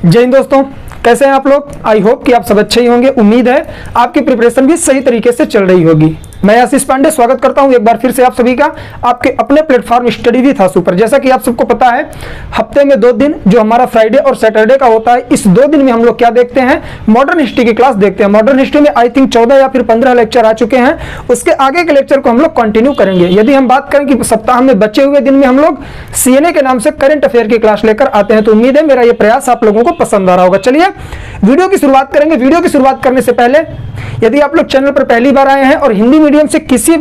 जय हिंद दोस्तों, कैसे हैं आप लोग। आई होप कि आप सब अच्छे ही होंगे। उम्मीद है आपकी प्रिपरेशन भी सही तरीके से चल रही होगी। मैं आशीष पांडे स्वागत करता हूं एक बार फिर से आप सभी का आपके अपने प्लेटफॉर्म स्टडी विद आशु पर। जैसा कि आप सबको पता है, हफ्ते में 2 दिन जो हमारा फ्राइडे और सैटरडे का होता है, इस 2 दिन में हम लोग क्या देखते हैं, मॉडर्न हिस्ट्री की क्लास देखते हैं। मॉडर्न हिस्ट्री में आई थिंक 14 या फिर 15 लेक्चर आ चुके हैं। उसके आगे के लेक्चर को हम लोग कंटिन्यू करेंगे। यदि हम बात करें कि सप्ताह में बचे हुए दिन में हम लोग सीएनए के नाम से करंट अफेयर की क्लास लेकर आते हैं, तो उम्मीद है मेरा ये प्रयास आप लोगों को पसंद आ रहा होगा। चलिए वीडियो की शुरुआत करेंगे। वीडियो की शुरुआत करने से पहले यदि आप लोग चैनल पर पहली बार आए हैं और हिंदी मीडियम से किसी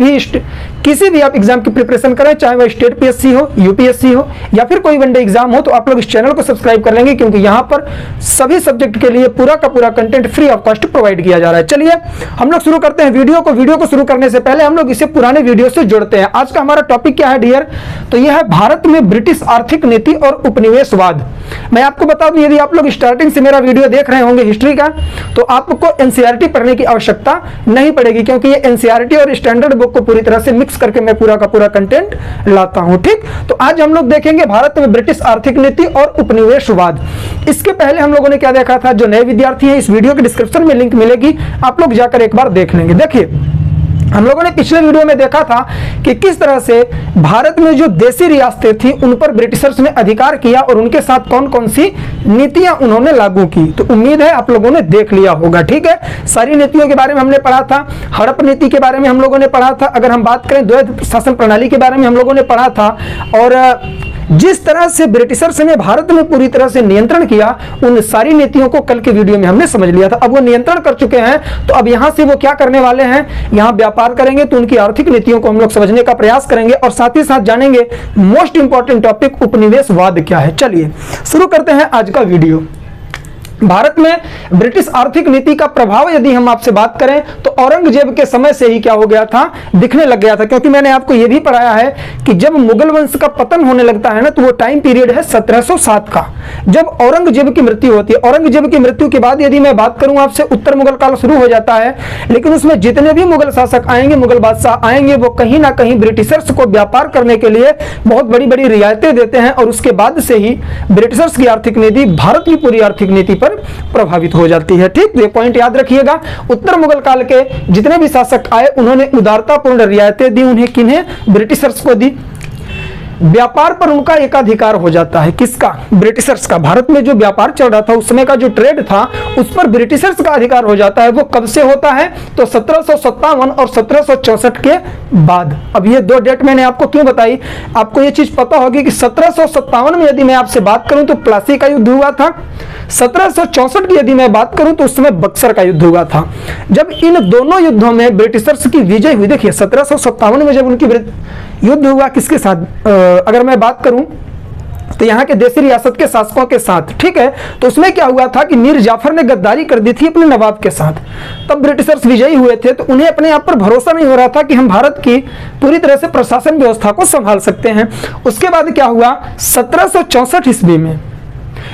भी आप एग्जाम की प्रिपरेशन करें, चाहे वह स्टेट पीएससी हो, यूपीएससी हो या फिर कोई वनडे एग्जाम हो, तो आप लोग इस चैनल को सब्सक्राइब कर लेंगे, क्योंकि यहां पर सभी सब्जेक्ट के लिए पूरा का पूरा content free of cost provide किया जा रहा है। चलिए हम लोग शुरू करते हैं वीडियो को शुरू करने से पहले हम लोग इसे पुराने वीडियो से जोड़ते हैं। आज का हमारा टॉपिक क्या है डियर, तो यह है भारत में ब्रिटिश आर्थिक नीति और उपनिवेशवाद। मैं आपको बता दूं, यदि आप लोग स्टार्टिंग से मेरा वीडियो देख रहे होंगे हिस्ट्री का, तो आपको एनसीईआरटी पढ़ने की आवश्यकता नहीं पड़ेगी, क्योंकि ये एनसीईआरटी और स्टैंडर्ड बुक को पूरी तरह से मिक्स करके मैं पूरा का पूरा कंटेंट लाता हूं। ठीक, तो आज हम लोग देखेंगे भारत में ब्रिटिश आर्थिक नीति और उपनिवेशवाद। इसके पहले हम लोगों ने क्या देखा था, जो नए विद्यार्थी हैं, इस वीडियो के डिस्क्रिप्शन में लिंक मिलेगी, आप लोग जाकर एक बार देख लेंगे। देखिए, हम लोगों ने पिछले वीडियो में देखा था कि किस तरह से भारत में जो देशी रियासतें थी उन पर ब्रिटिशर्स ने अधिकार किया और उनके साथ कौन कौन सी नीतियां उन्होंने लागू की। तो उम्मीद है आप लोगों ने देख लिया होगा। ठीक है, सारी नीतियों के बारे में हमने पढ़ा था। हड़प नीति के बारे में हम लोगों ने पढ़ा था। अगर हम बात करें द्वैध शासन प्रणाली के बारे में हम लोगों ने पढ़ा था। और जिस तरह से ब्रिटिशर्स ने भारत में पूरी तरह से नियंत्रण किया, उन सारी नीतियों को कल के वीडियो में हमने समझ लिया था। अब वो नियंत्रण कर चुके हैं, तो अब यहां से वो क्या करने वाले हैं, यहां व्यापार करेंगे, तो उनकी आर्थिक नीतियों को हम लोग समझने का प्रयास करेंगे और साथ ही साथ जानेंगे मोस्ट इंपॉर्टेंट टॉपिक उपनिवेशवाद क्या है। चलिए शुरू करते हैं आज का वीडियो। भारत में ब्रिटिश आर्थिक नीति का प्रभाव यदि हम आपसे बात करें, तो औरंगजेब के समय से ही क्या हो गया था, दिखने लग गया था। क्योंकि मैंने आपको यह भी पढ़ाया है कि जब मुगल वंश का पतन होने लगता है ना, तो वो टाइम पीरियड है 1707 का, जब औरंगजेब की मृत्यु होती है। औरंगजेब की मृत्यु के बाद यदि मैं बात करूं आपसे, उत्तर मुगल काल शुरू हो जाता है, लेकिन उसमें जितने भी मुगल शासक आएंगे, मुगल बादशाह आएंगे, वो कहीं ना कहीं ब्रिटिशर्स को व्यापार करने के लिए बहुत बड़ी बड़ी रियायतें देते हैं, और उसके बाद से ही ब्रिटिशर्स की आर्थिक नीति भारत की पूरी आर्थिक नीति पर प्रभावित हो जाती है। ठीक, ये पॉइंट याद रखिएगा। उत्तर मुगल काल के जितने भी शासक आए, उन्होंने उदारतापूर्ण रियायतें दी। उन्हें किन्हें, ब्रिटिशर्स को दी। व्यापार पर उनका एकाधिकार हो जाता है। किसका, ब्रिटिशर्स का। भारत में जो व्यापार चल रहा था, उस समय का जो ट्रेड था, उस पर ब्रिटिशर्स का अधिकार हो जाता है। वो कब से होता है, तो 1757 और 1764 के बाद। अब ये 2 डेट मैंने आपको क्यों बताई, आपको ये चीज पता होगी कि 1757 में यदि मैं आपसे बात करूं तो प्लासी का युद्ध हुआ था। 1764 की यदि मैं बात करूं तो उस समय बक्सर का युद्ध हुआ था। जब इन दोनों युद्धों में ब्रिटिशर्स की विजय हुई, देखिए 1757 में जब उनकी युद्ध हुआ किसके साथ, अगर मैं बात करूं तो यहाँ के देशी रियासत के शासकों के साथ। ठीक है, तो उसमें क्या हुआ था कि मीर जाफर ने गद्दारी कर दी थी अपने नवाब के साथ। तब ब्रिटिशर्स विजयी हुए थे, तो उन्हें अपने आप पर भरोसा नहीं हो रहा था कि हम भारत की पूरी तरह से प्रशासन व्यवस्था को संभाल सकते हैं। उसके बाद क्या हुआ, 1764 ईस्वी में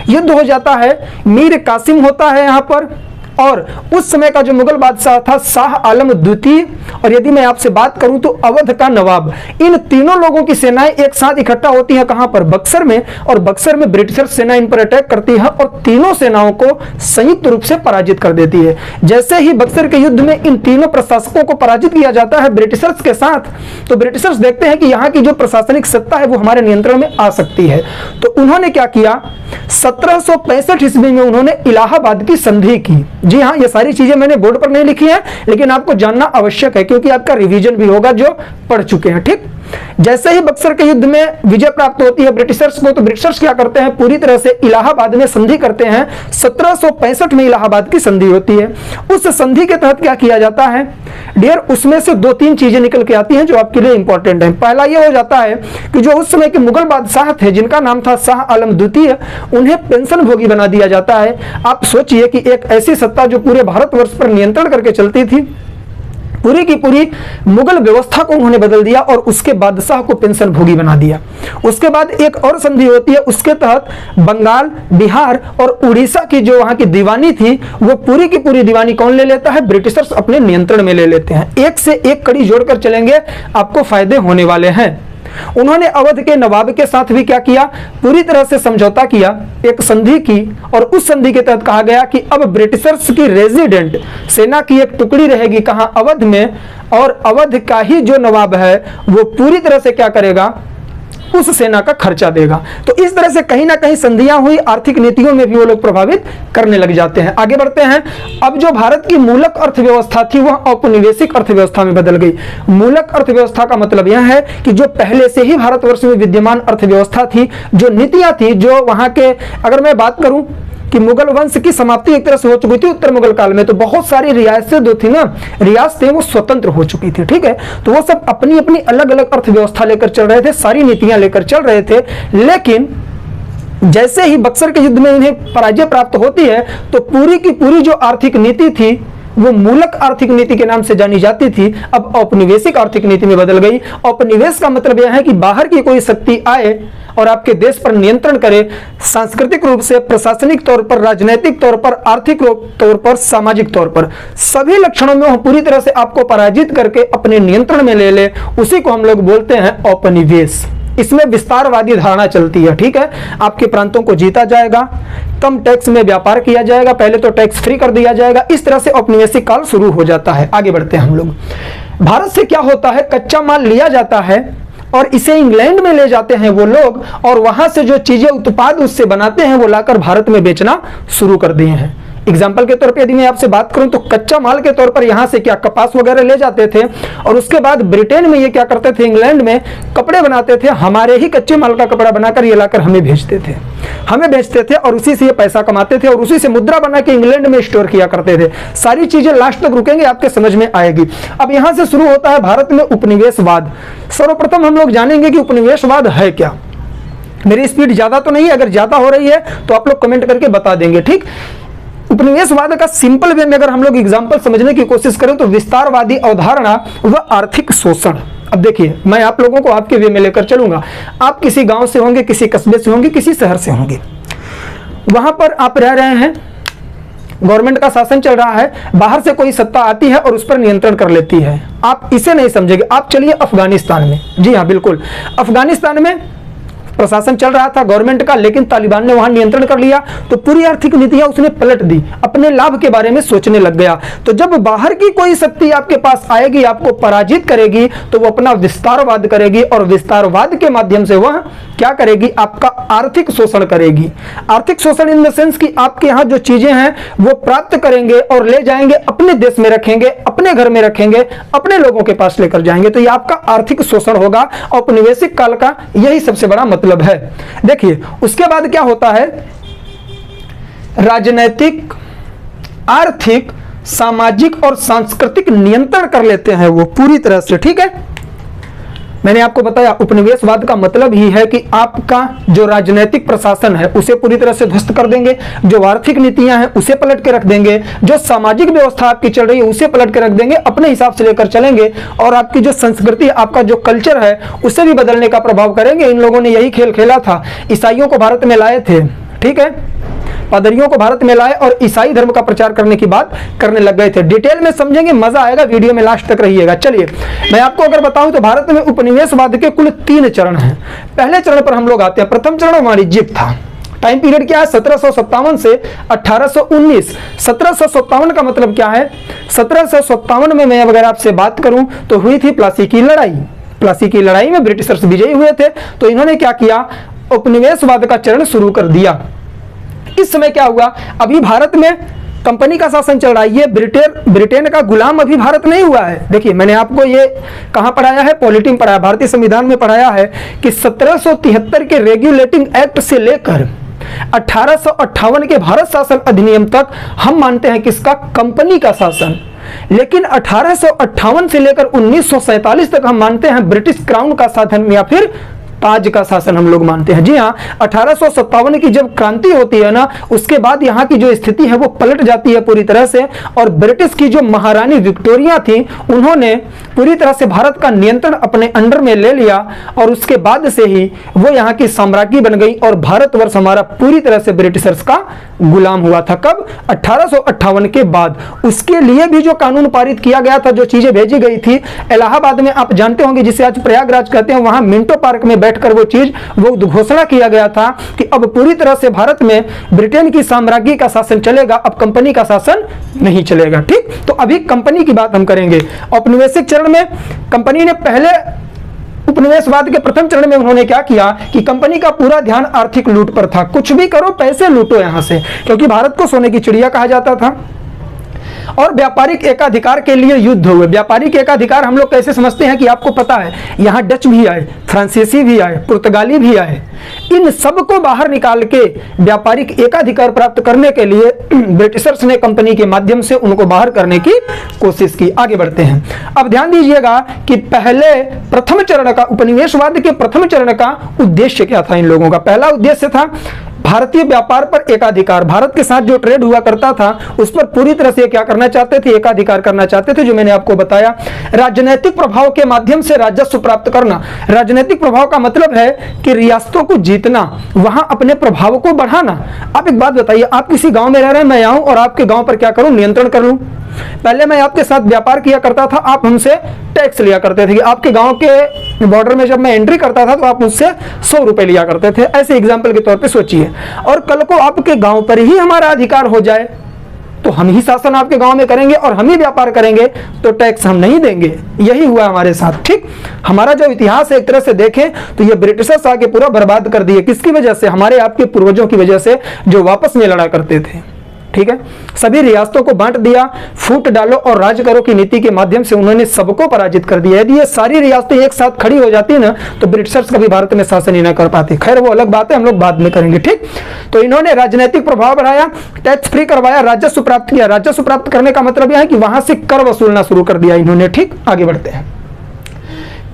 युद्ध हो जाता है। मीर कासिम होता है यहाँ पर, और उस समय का जो मुगल बादशाह था शाह आलम द्वितीय, और यदि मैं आपसे बात करूं तो अवध का नवाब। इन तीनों लोगों की सेनाएं एक साथ इकट्ठा होती है कहां पर, बक्सर में, और बक्सर में ब्रिटिशर सेना इन पर अटैक करती है और तीनों सेनाओं को संयुक्त रूप से पराजित कर देती है। जैसे ही बक्सर के युद्ध में इन तीनों प्रशासकों को पराजित किया जाता है ब्रिटिशर्स के साथ, तो ब्रिटिशर्स देखते हैं कि यहाँ की जो प्रशासनिक सत्ता है वो हमारे नियंत्रण में आ सकती है। तो उन्होंने क्या किया, 1765 ईस्वी में उन्होंने इलाहाबाद की संधि की। जी हाँ, ये सारी चीजें मैंने बोर्ड पर नहीं लिखी है, लेकिन आपको जानना आवश्यक है, क्योंकि आपका रिवीजन भी होगा जो पढ़ चुके हैं। ठीक, जैसे ही बक्सर के युद्ध में विजय प्राप्त होती है ब्रिटिशर्स को, तो ब्रिटिशर्स क्या करते हैं, पूरी तरह से इलाहाबाद में संधि करते हैं। 1765 में इलाहाबाद की संधि होती है। उस संधि के तहत क्या किया जाता है डियर, उसमें से 2-3 चीजें निकल के आती हैं जो आपके लिए इंपॉर्टेंट है। पहला यह हो जाता है कि जो उस समय के मुगल बादशाह थे, जिनका नाम था शाह आलम द्वितीय, उन्हें पेंशन भोगी बना दिया जाता है। आप सोचिए कि एक ऐसी सत्ता जो पूरे भारतवर्ष पर नियंत्रण करके चलती थी, पूरी की पूरी मुगल व्यवस्था को उन्होंने बदल दिया और उसके बादशाह को पेंशन भोगी बना दिया। उसके बाद एक और संधि होती है, उसके तहत बंगाल, बिहार और उड़ीसा की जो वहां की दीवानी थी, वो पूरी की पूरी दीवानी कौन ले लेता है, ब्रिटिशर्स अपने नियंत्रण में ले लेते हैं। एक से एक कड़ी जोड़कर चलेंगे, आपको फायदे होने वाले हैं। उन्होंने अवध के नवाब के साथ भी क्या किया, पूरी तरह से समझौता किया, एक संधि की, और उस संधि के तहत कहा गया कि अब ब्रिटिशर्स की रेजिडेंट सेना की एक टुकड़ी रहेगी कहां, अवध में, और अवध का ही जो नवाब है वो पूरी तरह से क्या करेगा, उस सेना का खर्चा देगा। तो इस तरह से कहीं ना कहीं संधियां हुई, आर्थिक नीतियों में भी वो लोग प्रभावित करने लग जाते हैं। आगे बढ़ते हैं। अब जो भारत की मूलक अर्थव्यवस्था थी वह औपनिवेशिक अर्थव्यवस्था में बदल गई। मूलक अर्थव्यवस्था का मतलब यह है कि जो पहले से ही भारतवर्ष में विद्यमान अर्थव्यवस्था थी, जो नीतियां थी, जो वहां के, अगर मैं बात करूं कि मुगल वंश की समाप्ति एक तरह से हो चुकी थी उत्तर मुगल काल में, तो बहुत सारी रियासतें जो थी ना, रियासतें वो स्वतंत्र हो चुकी थी, ठीक है। तो वो सब अपनी अपनी अलग अलग अर्थव्यवस्था लेकर चल रहे थे, सारी नीतियां लेकर चल रहे थे। लेकिन जैसे ही बक्सर के युद्ध में इन्हें पराजय प्राप्त होती है तो पूरी की पूरी जो आर्थिक नीति थी वो मूलक आर्थिक नीति के नाम से जानी जाती थी, अब औपनिवेशिक आर्थिक नीति में बदल गई। औपनिवेश का मतलब यह है कि बाहर की कोई शक्ति आए और आपके देश पर नियंत्रण करे, सांस्कृतिक रूप से, प्रशासनिक तौर पर, राजनीतिक तौर पर, आर्थिक तौर पर, सामाजिक तौर पर, सभी लक्षणों में वो पूरी तरह से आपको पराजित करके अपने नियंत्रण में ले ले, उसी को हम लोग बोलते हैं औपनिवेश। इसमें विस्तारवादी धारणा चलती है, ठीक है। आपके प्रांतों को जीता जाएगा, कम टैक्स में व्यापार किया जाएगा, पहले तो टैक्स फ्री कर दिया जाएगा, इस तरह से औपनिवेशिक काल शुरू हो जाता है। आगे बढ़ते हैं हम लोग। भारत से क्या होता है, कच्चा माल लिया जाता है और इसे इंग्लैंड में ले जाते हैं वो लोग, और वहां से जो चीजें उत्पाद उससे बनाते हैं वो लाकर भारत में बेचना शुरू कर दिए हैं। एग्जाम्पल के तौर पे यदि मैं आपसे बात करूं तो कच्चा माल के तौर पर यहां से क्या, कपास वगैरह ले जाते थे, और उसके बाद ब्रिटेन में ये क्या करते थे, इंग्लैंड में कपड़े बनाते थे, हमारे ही कच्चे माल का कपड़ा बनाकर ये लाकर हमें बेचते थे और उसी से ये पैसा कमाते थे और उसी से मुद्रा बना के इंग्लैंड में स्टोर किया करते थे। सारी चीजें लास्ट तक रुकेंगे, आपके समझ में आएगी। अब यहां से शुरू होता है भारत में उपनिवेशवाद। सर्वप्रथम हम लोग जानेंगे कि उपनिवेशवाद है क्या। मेरी स्पीड ज्यादा तो नहीं है, अगर ज्यादा हो रही है तो आप लोग कमेंट करके बता देंगे, ठीक। उपनिवेशवाद का सिंपल वे में अगर हम लोग एग्जांपल समझने की कोशिश करें तो विस्तारवादी अवधारणा व आर्थिक शोषण। अब देखिए, मैं आप लोगों को आपके वे में लेकर चलूंगा। आप किसी गांव से होंगे, किसी कस्बे से होंगे, किसी शहर से होंगे, वहां पर आप रह रहे हैं, गवर्नमेंट का शासन चल रहा है, बाहर से कोई सत्ता आती है और उस पर नियंत्रण कर लेती है। आप इसे नहीं समझेंगे। आप चलिए अफगानिस्तान में, जी हाँ बिल्कुल, अफगानिस्तान में प्रशासन चल रहा था गवर्नमेंट का, लेकिन तालिबान ने वहां नियंत्रण कर लिया, तो पूरी आर्थिक नीतियां उसने पलट दी, अपने लाभ के बारे में सोचने लग गया। तो जब बाहर की कोई शक्ति आपके पास आएगी, आपको पराजित करेगी, तो वो अपना विस्तारवाद करेगी, और विस्तारवाद के माध्यम से वह क्या करेगी, आपका आर्थिक शोषण करेगी। आर्थिक शोषण इन द सेंस कि आपके यहाँ जो चीजें हैं वो प्राप्त करेंगे और ले जाएंगे, अपने देश में रखेंगे, अपने घर में रखेंगे, अपने लोगों के पास लेकर जाएंगे। तो ये आपका आर्थिक शोषण होगा। औपनिवेशिक काल का यही सबसे बड़ा मतलब है। देखिए उसके बाद क्या होता है, राजनैतिक, आर्थिक, सामाजिक और सांस्कृतिक नियंत्रण कर लेते हैं वो पूरी तरह से, ठीक है। मैंने आपको बताया उपनिवेशवाद का मतलब ही है कि आपका जो राजनीतिक प्रशासन है उसे पूरी तरह से ध्वस्त कर देंगे, जो आर्थिक नीतियां हैं उसे पलट के रख देंगे, जो सामाजिक व्यवस्था आपकी चल रही है उसे पलट के रख देंगे, अपने हिसाब से लेकर चलेंगे, और आपकी जो संस्कृति, आपका जो कल्चर है उसे भी बदलने का प्रभाव करेंगे। इन लोगों ने यही खेल खेला था, ईसाइयों को भारत में लाए थे, ठीक है, पादरियों को भारत में लाए और ईसाई धर्म का प्रचार करने की बात करने लग गए थे। डिटेल में समझेंगे, मजा आएगा, वीडियो में लास्ट तक रहिएगा। चलिए मैं आपको अगर बताऊं तो भारत में उपनिवेशवाद के कुल 3 चरण हैं। पहले चरण पर हम लोग आते हैं। प्रथम चरण वाणिज्यिक था। टाइम पीरियड क्या है, 1757 से 1819। 1757 का मतलब क्या है, 1757 में मैं अगर आपसे बात करूं तो हुई थी प्लासी की लड़ाई। प्लासी की लड़ाई में ब्रिटिशर्स विजयी हुए थे, तो इन्होंने क्या किया, उपनिवेशवाद का चरण शुरू कर दिया। इस समय क्या हुआ, अभी भारत में कंपनी का शासन चल रहा है, ये ब्रिटेन का गुलाम अभी भारत नहीं हुआ है। देखिए मैंने आपको ये कहां पढ़ाया है, पॉलिटी में पढ़ाया, भारतीय संविधान में पढ़ाया है कि 1773 के रेगुलेटिंग एक्ट से लेकर 1858 के भारत शासन अधिनियम तक हम मानते हैं किसका, कंपनी का शासन। लेकिन 1858 से लेकर 1947 तक हम मानते हैं ब्रिटिश क्राउन का शासन या फिर ताज का शासन हम लोग मानते हैं। जी हाँ, 1857 की जब क्रांति होती है ना, उसके बाद यहाँ की जो स्थिति है वो पलट जाती है पूरी तरह से, और ब्रिटिश की जो महारानी विक्टोरिया थी उन्होंने पूरी तरह से भारत का नियंत्रण अपने अंडर में ले लिया, और उसके बाद से ही वो यहाँ की साम्राज्ञी बन गई और भारतवर्ष हमारा पूरी तरह से ब्रिटिशर्स का गुलाम हुआ था। कब? 1858 के बाद। उसके लिए भी जो कानून पारित किया गया था, जो चीजें भेजी गई थी इलाहाबाद में, आप जानते होंगे जिसे आज प्रयागराज कहते हैं, वहां मिंटो पार्क में बैठकर वो घोषणा किया गया था कि अब पूरी तरह से भारत में ब्रिटेन की साम्राज्ञी का शासन चलेगा, अब कंपनी का शासन नहीं चलेगा। ठीक, तो अभी कंपनी की बात हम करेंगे। औपनिवेशिक चरण में कंपनी ने पहले उपनिवेशवाद के प्रथम चरण में उन्होंने क्या किया कि कंपनी का पूरा ध्यान आर्थिक लूट पर था। कुछ भी करो, पैसे लूटो यहां से, क्योंकि भारत को सोने की चिड़िया कहा जाता था। और व्यापारिक एकाधिकार के लिए युद्ध हुए। व्यापारिक एकाधिकार हम लोग कैसे समझते हैं कि आपको पता है, यहाँ डच भी आए, फ्रांसीसी भी आए, पुर्तगाली भी आए, इन सबको बाहर निकाल के व्यापारिक एकाधिकार प्राप्त करने के लिए ब्रिटिशर्स ने कंपनी के माध्यम से उनको बाहर करने की कोशिश की। आगे बढ़ते हैं। अब ध्यान दीजिएगा कि पहले प्रथम चरण का, उपनिवेशवाद के प्रथम चरण का उद्देश्य क्या था इन लोगों का? पहला उद्देश्य था भारतीय व्यापार पर एकाधिकार। भारत के साथ जो ट्रेड हुआ करता था उस पर पूरी तरह से क्या करना चाहते थे? एकाधिकार करना चाहते थे, जो मैंने आपको बताया। राजनीतिक प्रभाव के माध्यम से राजस्व प्राप्त करना। राजनीतिक प्रभाव का मतलब है कि रियासतों को जीतना, वहां अपने प्रभाव को बढ़ाना। आप एक बात बताइए, आप किसी गांव में रह रहे हैं, मैं आऊं और आपके गांव पर क्या करूं? नियंत्रण कर लूं। पहले मैं आपके साथ व्यापार किया करता था, आप हमसे टैक्स लिया करते थे कि आपके गांव के बॉर्डर में जब मैं एंट्री करता था तो आप मुझसे 100 रुपए लिया करते थे। ऐसे एग्जाम्पल के तौर पे सोचिए। और कल को आपके गांव पर ही हमारा अधिकार हो जाए तो हम ही शासन आपके गांव में करेंगे और हम ही व्यापार करेंगे, तो टैक्स हम नहीं देंगे। यही हुआ हमारे साथ। ठीक, हमारा जो इतिहास है एक तरह से देखें तो ये ब्रिटिशर्स आके पूरा बर्बाद कर दिए। किसकी वजह से? हमारे आपके पूर्वजों की वजह से, जो वापस में लड़ा करते थे। ठीक है, सभी रियासतों को बांट दिया, फूट डालो और राज करो की नीति के माध्यम से उन्होंने सबको पराजित कर दिया। यदि ये सारी रियासतें एक साथ खड़ी हो जाती ना तो ब्रिटिशर्स कभी भारत में शासन ही ना कर पाते। खैर वो अलग बात है, हम लोग बाद में करेंगे। ठीक, तो इन्होंने राजनीतिक प्रभाव बढ़ाया, टैक्स फ्री करवाया, राजस्व प्राप्त किया। राजस्व प्राप्त करने का मतलब यह है कि वहां से कर वसूलना शुरू कर दिया इन्होंने। ठीक, आगे बढ़ते हैं।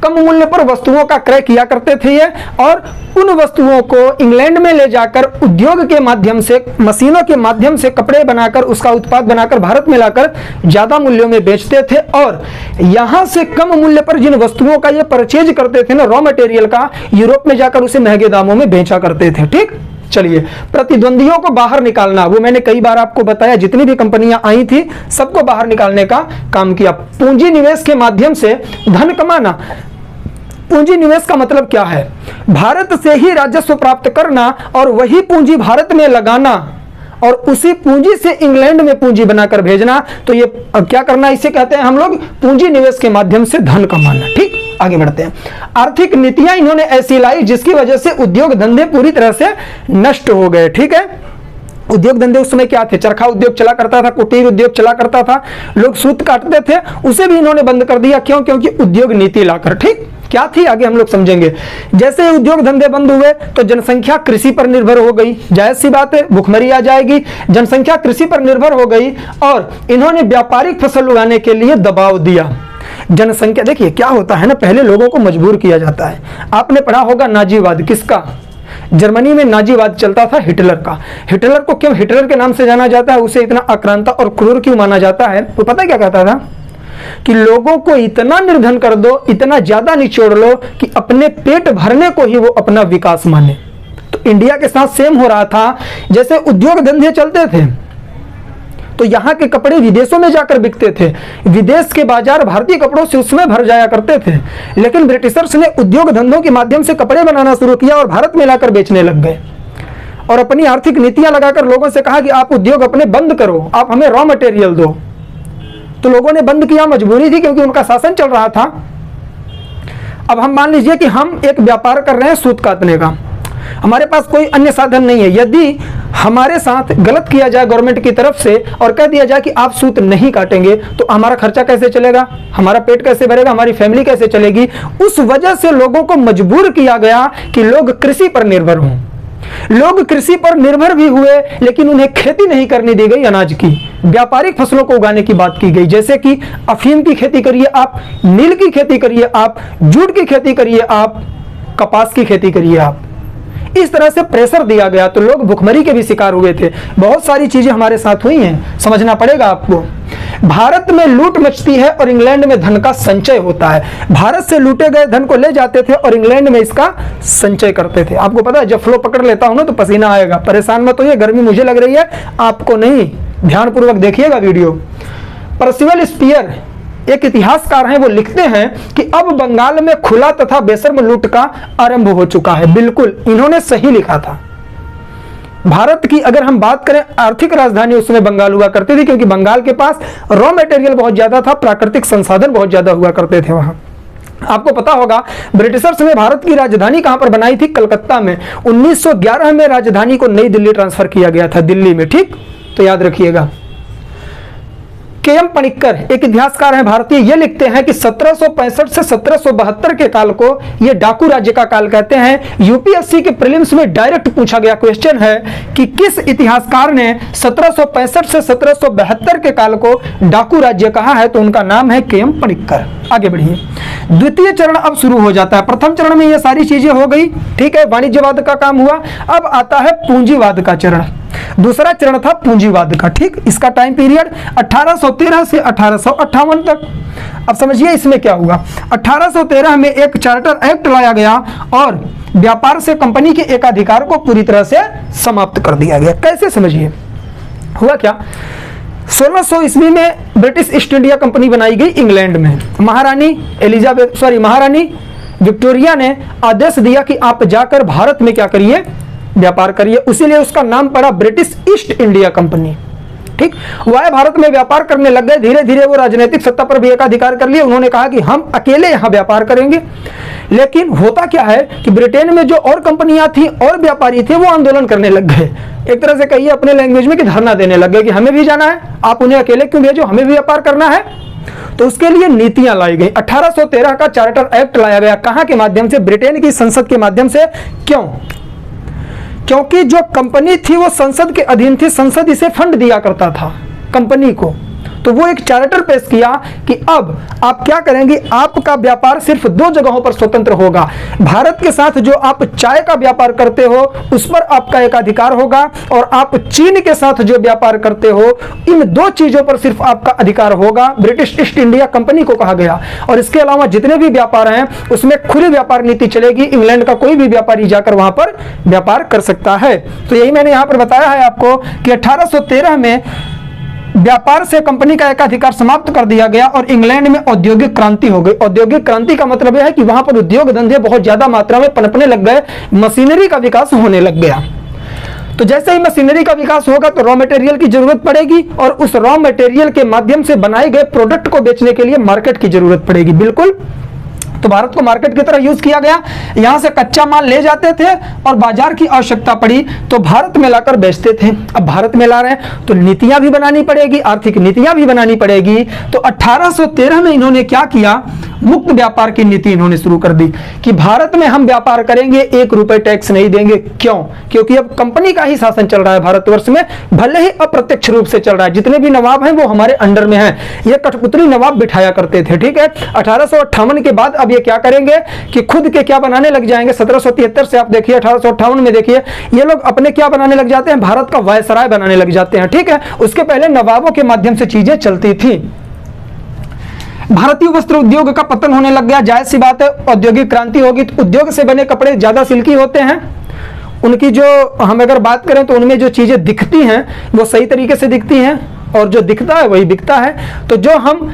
कम मूल्य पर वस्तुओं का क्रय किया करते थे ये, और उन वस्तुओं को इंग्लैंड में ले जाकर उद्योग के माध्यम से, मशीनों के माध्यम से कपड़े बनाकर, उसका उत्पाद बनाकर भारत में लाकर ज्यादा मूल्यों में बेचते थे। और यहां से कम मूल्य पर जिन वस्तुओं का ये परचेज करते थे ना, रॉ मटेरियल का, यूरोप में जाकर उसे महंगे दामों में बेचा करते थे। ठीक, चलिए, प्रतिद्वंदियों को बाहर निकालना, वो मैंने कई बार आपको बताया, जितनी भी कंपनियां आई थी सबको बाहर निकालने का काम किया। पूंजी निवेश के माध्यम से धन कमाना। पूंजी निवेश का मतलब क्या है? भारत से ही राजस्व प्राप्त करना और वही पूंजी भारत में लगाना और उसी पूंजी से इंग्लैंड में पूंजी बनाकर भेजना। तो ये क्या करना, इसे कहते हैं हम लोग पूंजी निवेश के माध्यम से धन कमाना। ठीक, आगे बढ़ते हैं। आर्थिक नीतियां इन्होंने ऐसी लाई जिसकी वजह से उद्योग धंधे पूरी तरह से नष्ट हो गए। ठीक है, उद्योग धंधे उस समय क्या थे? चरखा उद्योग चला करता था, कुटीर उद्योग चला करता था, लोग सूत काटते थे, उसे भी इन्होंने बंद कर दिया। क्यों? क्योंकि उद्योग नीति लाकर। ठीक, क्या थी आगे हम लोग समझेंगे। जैसे उद्योग धंधे बंद हुए तो जनसंख्या कृषि पर निर्भर हो गई। जायज सी बात है, भुखमरी आ जाएगी। जनसंख्या कृषि पर निर्भर हो गई और इन्होंने व्यापारिक फसल उगाने के लिए दबाव दिया। जनसंख्या, देखिए क्या होता है ना, पहले लोगों को मजबूर किया जाता है। आपने पढ़ा होगा नाजीवाद, किसका? जर्मनी में नाजीवाद चलता था, हिटलर का। हिटलर को क्यों हिटलर के नाम से जाना जाता है? उसे इतना आक्रांता और क्रूर क्यों माना जाता है? वो पता है क्या कहता था? कि लोगों को इतना निर्धन कर दो, इतना ज्यादा निचोड़ लो कि अपने पेट भरने को ही वो अपना विकास माने। तो इंडिया के साथ सेम हो रहा था। जैसे उद्योग धंधे चलते थे तो यहाँ के कपड़े विदेशों में जाकर बिकते थे, विदेश के बाजार भारतीय कपड़ों से उसमें भर जाया करते थे। लेकिन ब्रिटिशर्स ने उद्योग धंधों के माध्यम से कपड़े बनाना शुरू किया और भारत में लाकर बेचने लग गए और अपनी आर्थिक नीतियां लगाकर लोगों से कहा कि आप उद्योग अपने बंद करो, आप हमें रॉ मटेरियल दो। तो लोगों ने बंद किया, मजबूरी थी क्योंकि उनका शासन चल रहा था। अब हम मान लीजिए कि हम एक व्यापार कर रहे हैं सूत काटने का, हमारे पास कोई अन्य साधन नहीं है। यदि हमारे साथ गलत किया जाए गवर्नमेंट की तरफ से और कह दिया जाए कि आप सूत नहीं काटेंगे तो हमारा खर्चा कैसे चलेगा, हमारा पेट कैसे भरेगा, हमारी फैमिली कैसे चलेगी। उस वजह से लोगों को मजबूर किया गया कि लोग कृषि पर निर्भर हों। लोग कृषि पर निर्भर भी हुए लेकिन उन्हें खेती नहीं करने दी गई अनाज की। व्यापारिक फसलों को उगाने की बात की गई, जैसे कि अफीम की खेती करिए आप, नील की खेती करिए आप, जूट की खेती करिए आप, कपास की खेती करिए आप। इस तरह से प्रेशर दिया गया तो लोग भुखमरी के भी शिकार हुए थे। बहुत सारी चीजें हमारे साथ हुई हैं, समझना पड़ेगा आपको। भारत में लूट मचती है और इंग्लैंड में धन का संचय होता है। भारत से लूटे गए धन को ले जाते थे और इंग्लैंड में इसका संचय करते थे। आपको पता है, जब फ्लो पकड़ लेता हूं ना तो पसीना आएगा। परेशान मत होइए, गर्मी मुझे लग रही है, आपको नहीं। ध्यानपूर्वक देखिएगा वीडियो। पर्सिवल स्पीयर एक इतिहासकार हैं, वो लिखते हैं कि अब बंगाल में खुला तथा बेशर्म लूट का आरंभ हो चुका है। बिल्कुल इन्होंने सही लिखा था। भारत की अगर हम बात करें, आर्थिक राजधानी उस समय बंगाल हुआ करती थी, क्योंकि बंगाल के पास रॉ मटेरियल बहुत ज्यादा था, प्राकृतिक संसाधन बहुत ज्यादा हुआ करते थे वहां। आपको पता होगा ब्रिटिशर्स ने भारत की राजधानी कहां पर बनाई थी? कलकत्ता में। 1911 में राजधानी को नई दिल्ली ट्रांसफर किया गया था, दिल्ली में। ठीक, तो याद रखिएगा। के.एम. पणिक्कर एक इतिहासकार हैं भारतीय, ये लिखते हैं कि 1765 से 1772 के काल को ये डाकू राज्य का काल कहते हैं। यूपीएससी के प्रीलिम्स में डायरेक्ट पूछा गया क्वेश्चन है कि किस इतिहासकार ने 1765 से 1772 के काल को डाकू राज्य कहा है, तो उनका नाम है के.एम. पणिक्कर। आगे बढ़िए। द्वितीय चरण अब शुरू हो जाता है। प्रथम चरण में ये सारी चीजें हो गई, ठीक है, वाणिज्यवाद का काम हुआ। अब आता है पूंजीवाद का चरण। दूसरा चरण था पूंजीवाद का। ठीक, इसका टाइम पीरियड 1813 से 1858 तक। अब समझिए इसमें क्या हुआ। 1813 में एक चार्टर एक्ट लाया गया और व्यापार से कंपनी के एकाधिकार को पूरी तरह से समाप्त कर दिया गया। कैसे, समझिए हुआ क्या। 1600 ईस्वी में ब्रिटिश ईस्ट इंडिया कंपनी बनाई गई इंग्लैंड में। महारानी विक्टोरिया ने आदेश दिया कि आप जाकर भारत में क्या करिए, व्यापार करिए। उसीलिए उसका नाम पड़ा ब्रिटिश ईस्ट इंडिया कंपनी। ठीक, वह भारत में व्यापार करने लग गए। धीरे धीरे वो राजनीतिक सत्ता पर भी एकाधिकार कर लिए। उन्होंने कहा कि हम अकेले यहां व्यापार करेंगे। लेकिन होता क्या है कि ब्रिटेन में जो और कंपनियां थी और व्यापारी थे, वो आंदोलन करने लग गए। एक तरह से कहिए अपने लैंग्वेज में कि धरना देने लग गए कि हमें भी जाना है, आप उन्हें अकेले क्यों भेजो, हमें भी व्यापार करना है। तो उसके लिए नीतियां लाई गई। 1813 का चार्टर एक्ट लाया गया। कहां के माध्यम से? ब्रिटेन की संसद के माध्यम से। क्यों? क्योंकि जो कंपनी थी वो संसद के अधीन थी, संसद इसे फंड दिया करता था कंपनी को। तो वो एक चार्टर पेश किया कि अब आप क्या करेंगे, आपका व्यापार सिर्फ 2 जगहों पर स्वतंत्र होगा। भारत के साथ जो आप चाय का व्यापार करते हो उस पर आपका एकाधिकार होगा, और आप चीन के साथ जो व्यापार करते हो इन 2 चीजों पर सिर्फ आपका अधिकार होगा। ब्रिटिश ईस्ट इंडिया कंपनी को कहा गया। और इसके अलावा जितने भी व्यापार हैं उसमें खुली व्यापार नीति चलेगी। इंग्लैंड का कोई भी व्यापारी जाकर वहां पर व्यापार कर सकता है। तो यही मैंने यहां पर बताया है आपको कि 1813 में व्यापार से कंपनी का एकाधिकार समाप्त कर दिया गया और इंग्लैंड में औद्योगिक क्रांति हो गई। औद्योगिक क्रांति का मतलब यह है कि वहां पर उद्योग धंधे बहुत ज्यादा मात्रा में पनपने लग गए, मशीनरी का विकास होने लग गया। तो जैसे ही मशीनरी का विकास होगा तो रॉ मटेरियल की जरूरत पड़ेगी, और उस रॉ मटेरियल के माध्यम से बनाए गए प्रोडक्ट को बेचने के लिए मार्केट की जरूरत पड़ेगी। बिल्कुल, तो भारत को मार्केट की तरह यूज किया गया। यहां से कच्चा माल ले जाते थे और बाजार की आवश्यकता पड़ी तो भारत में लाकर बेचते थे। अब भारत में ला रहे हैं तो नीतियां भी बनानी पड़ेगी, आर्थिक नीतियां भी बनानी पड़ेगी। तो 1813 में इन्होंने क्या किया, मुक्त व्यापार की नीति इन्होंने शुरू कर दी कि भारत में हम व्यापार करेंगे, 1 रुपए टैक्स नहीं देंगे। क्यों? क्योंकि अब कंपनी का ही शासन चल रहा है भारतवर्ष में, भले ही अप्रत्यक्ष रूप से चल रहा है। जितने भी नवाब हैं वो हमारे अंडर में हैं। ये कठपुतली नवाब बिठाया करते थे। ठीक है, 1858 के बाद अब ये क्या करेंगे कि खुद के क्या बनाने लग जाएंगे। 1773 से आप देखिए 1858 में देखिए ये लोग अपने क्या बनाने लग जाते हैं, भारत का वायसराय बनाने लग जाते हैं। ठीक है, उसके पहले नवाबों के माध्यम से चीजें चलती थी। भारतीय वस्त्र उद्योग का पतन होने लग गया। जायज सी बात है, औद्योगिक क्रांति होगी तो उद्योग से बने कपड़े ज्यादा सिल्की होते हैं। उनकी जो हम अगर बात करें तो उनमें जो चीजें दिखती हैं वो सही तरीके से दिखती हैं, और जो दिखता है वही बिकता है। तो जो हम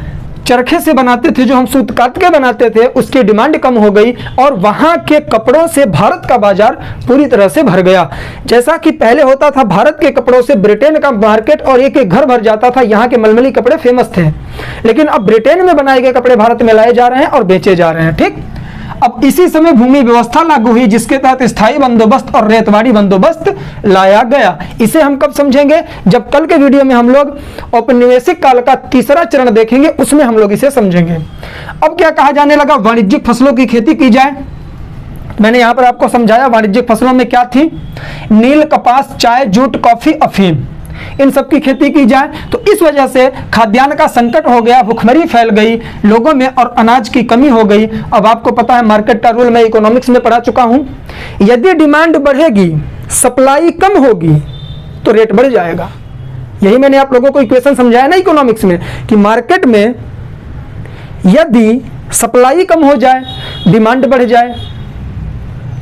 चरखे से बनाते थे, जो हम सूत काट के बनाते थे, उसकी डिमांड कम हो गई और वहां के कपड़ों से भारत का बाजार पूरी तरह से भर गया। जैसा कि पहले होता था, भारत के कपड़ों से ब्रिटेन का मार्केट और एक घर भर जाता था। यहाँ के मलमली कपड़े फेमस थे, लेकिन अब ब्रिटेन में बनाए गए कपड़े भारत में लाए जा रहे हैं और बेचे जा रहे हैं। ठीक, अब इसी समय भूमि व्यवस्था लागू हुई जिसके तहत स्थायी बंदोबस्त और रेतवाड़ी बंदोबस्त लाया गया। इसे हम कब समझेंगे, जब कल के वीडियो में हम लोग औपनिवेशिक काल का 3रा चरण देखेंगे, उसमें हम लोग इसे समझेंगे। अब क्या कहा जाने लगा, वाणिज्यिक फसलों की खेती की जाए। मैंने यहां पर आपको समझाया वाणिज्यिक फसलों में क्या थी, नील, कपास, चाय, जूट, कॉफी, अफीम। इन सब की खेती की जाए। तो इस वजह से खाद्यान्न का संकट हो गया, भुखमरी फैल गई लोगों में और अनाज की कमी हो गई। अब आपको पता है मार्केट का रूल मैं इकोनॉमिक्स में पढ़ा चुका हूं, यदि डिमांड बढ़ेगी, सप्लाई कम होगी तो रेट बढ़ जाएगा। यही मैंने आप लोगों को इक्वेशन समझाया ना इकोनॉमिक्स में कि मार्केट में यदि सप्लाई कम हो जाए, डिमांड बढ़ जाए,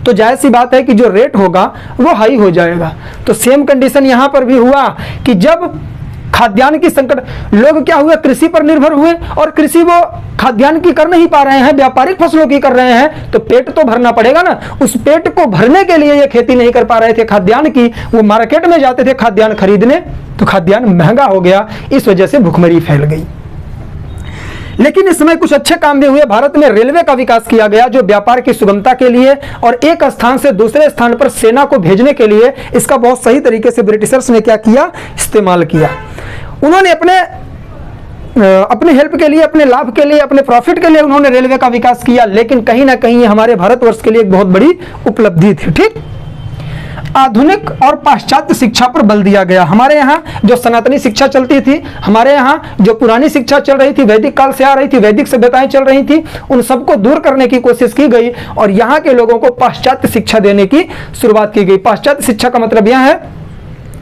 तो जायज़ सी बात है कि जो रेट होगा वो हाई हो जाएगा। तो सेम कंडीशन यहां पर भी हुआ कि जब खाद्यान्न की संकट, लोग क्या हुए, कृषि पर निर्भर हुए और कृषि वो खाद्यान्न की कर नहीं पा रहे हैं, व्यापारिक फसलों की कर रहे हैं, तो पेट तो भरना पड़ेगा ना। उस पेट को भरने के लिए ये खेती नहीं कर पा रहे थे खाद्यान्न की, वो मार्केट में जाते थे खाद्यान्न खरीदने, तो खाद्यान्न महंगा हो गया, इस वजह से भुखमरी फैल गई। लेकिन इस समय कुछ अच्छे काम भी हुए। भारत में रेलवे का विकास किया गया जो व्यापार की सुगमता के लिए और एक स्थान से दूसरे स्थान पर सेना को भेजने के लिए इसका बहुत सही तरीके से ब्रिटिशर्स ने क्या किया, इस्तेमाल किया। उन्होंने अपने हेल्प के लिए, अपने लाभ के लिए, अपने प्रॉफिट के लिए उन्होंने रेलवे का विकास किया, लेकिन कहीं ना कहीं हमारे भारतवर्ष के लिए एक बहुत बड़ी उपलब्धि थी। ठीक, आधुनिक और पाश्चात्य शिक्षा पर बल दिया गया। हमारे यहाँ जो सनातनी शिक्षा चलती थी, हमारे यहाँ जो पुरानी शिक्षा चल रही थी, वैदिक काल से आ रही थी, वैदिक सभ्यताएं चल रही थी, उन सबको दूर करने की कोशिश की गई और यहाँ के लोगों को पाश्चात्य शिक्षा देने की शुरुआत की गई। पाश्चात्य शिक्षा का मतलब यह है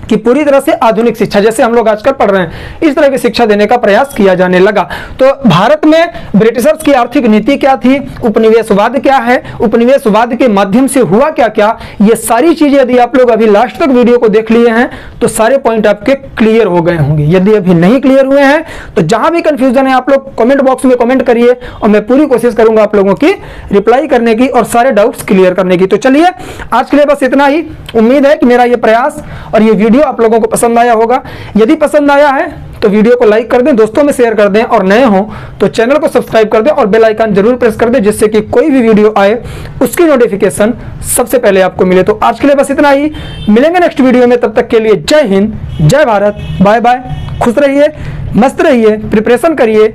कि पूरी तरह से आधुनिक शिक्षा, जैसे हम लोग आजकल पढ़ रहे हैं, इस तरह की शिक्षा देने का प्रयास किया जाने लगा। तो भारत में ब्रिटिशर्स की आर्थिक नीति क्या थी, उपनिवेशवाद क्या है, उपनिवेशवाद के माध्यम से हुआ क्या क्या, ये सारी चीजें यदि आप लोग अभी लास्ट तक वीडियो को देख लिए हैं तो सारे पॉइंट आपके क्लियर हो गए होंगे। यदि अभी नहीं क्लियर हुए हैं तो जहां भी कंफ्यूजन है आप लोग कमेंट बॉक्स में कमेंट करिए और मैं पूरी कोशिश करूंगा आप लोगों की रिप्लाई करने की और सारे डाउट्स क्लियर करने की। तो चलिए आज के लिए बस इतना ही। उम्मीद है कि मेरा ये प्रयास और ये वीडियो आप लोगों को पसंद आया होगा। यदि पसंद आया है तो वीडियो को लाइक कर दें, दोस्तों में शेयर कर दें और नए हो तो चैनल को सब्सक्राइब कर दें और बेल आइकन जरूर प्रेस कर दें जिससे कि कोई भी वीडियो आए उसकी नोटिफिकेशन सबसे पहले आपको मिले। तो आज के लिए बस इतना ही, मिलेंगे नेक्स्ट वीडियो में। तब तक के लिए जय हिंद, जय भारत, बाय बाय, खुश रहिए, मस्त रहिए, प्रिपरेशन करिए,